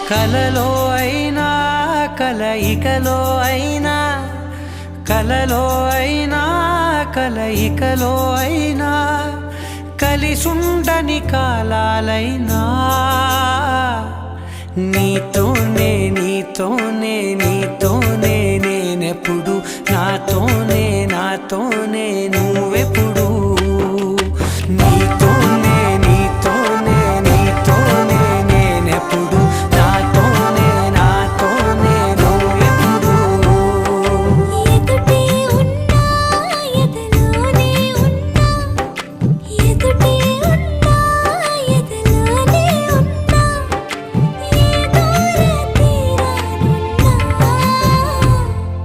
కలలో అయినా కలయికలో అయినా, కలలో అయినా కలయికలో అయినా, కలిసుండని కాలాలైనా నీతోనే నీతోనే నీతోనే నేనెప్పుడు, నాతోనే నాతోనే నువ్వు.